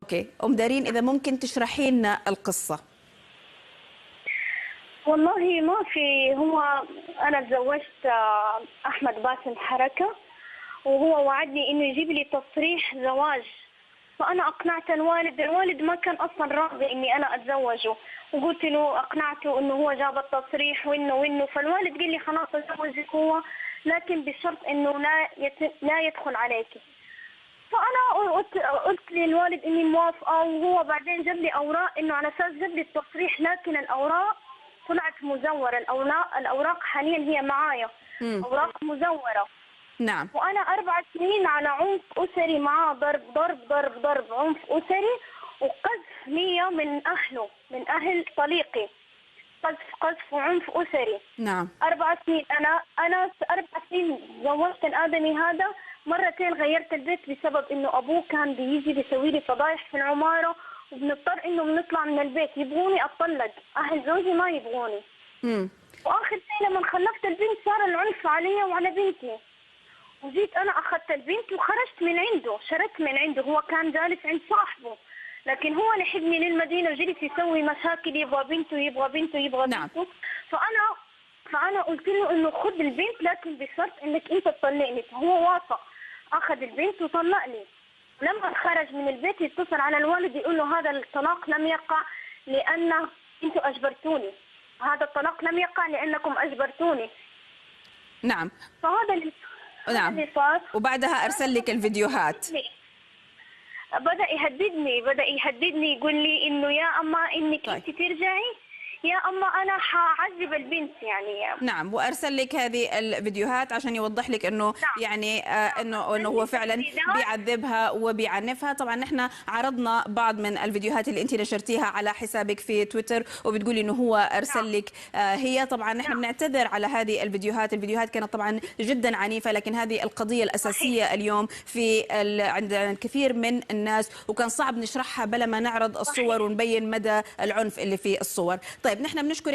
اوكي ام دارين، اذا ممكن تشرحي لنا القصه. والله ما في. هو أنا تزوجت أحمد باسم حركة، وهو وعدني إنه يجيب لي تصريح زواج. فأنا أقنعت الوالد ما كان أصلا راضي إني أنا أتزوجه، وقلت له أقنعته إنه هو جاب التصريح وإنه. فالوالد قال لي خلاص أتزوجك هو، لكن بشرط إنه لا يدخل عليك. فأنا قلت للوالد إني موافقة، وهو بعدين جاب لي أوراق إنه على أساس جاب لي التصريح، لكن الأوراق طلعت مزورة. الأوراق حاليا هي معايا، أوراق مزورة. نعم. وأنا 4 سنين على عنف أسري معاه، ضرب عنف أسري، وقذف نية من أهله، من أهل طليقي، قذف وعنف أسري. نعم. 4 سنين. أنا 4 سنين زوجت الآدمي هذا. مرتين غيرت البيت بسبب إنه أبوه كان بيجي بيسوي لي فضايح في العمارة، وبنضطر إنه بنطلع من البيت. يبغوني أطلق، أهل زوجي ما يبغوني. وآخر شيء لما خلفت البنت صار العنف علي وعلى بنتي. وجيت أنا أخذت البنت وخرجت من عنده، شردت من عنده. هو كان جالس عند صاحبه، لكن هو لحقني للمدينة وجلس يسوي مشاكل، يبغى بنته يبغى بنته يبغى نعم. بنته. فأنا قلت له إنه خذ البنت، لكن بشرط إنك أنت تطلقني. فهو وافق، أخذ البنت وطلقني. لما خرج من البيت يتصل على الوالد يقول له هذا الطلاق لم يقع لأن أنتم أجبرتوني، هذا الطلاق لم يقع لأنكم أجبرتوني. نعم. فهذا اللي صار. وبعدها أرسل لك الفيديوهات. بدأ يهددني يقول لي إنه يا أما إنك أنت ترجعي، يا أما أنا حعذب البنت يعني. نعم. وأرسل لك هذه الفيديوهات عشان يوضح لك إنه نعم. يعني إنه هو فعلا بيعذبها وبيعنفها. طبعا نحن عرضنا بعض من الفيديوهات اللي أنت نشرتيها على حسابك في تويتر، وبتقولي إنه هو أرسل لك هي. طبعا نحن بنعتذر على هذه الفيديوهات كانت طبعا جدا عنيفة، لكن هذه القضية الأساسية اليوم في عند الكثير من الناس، وكان صعب نشرحها بلا ما نعرض الصور ونبين مدى العنف اللي في الصور. طيب نحن بنشكرك.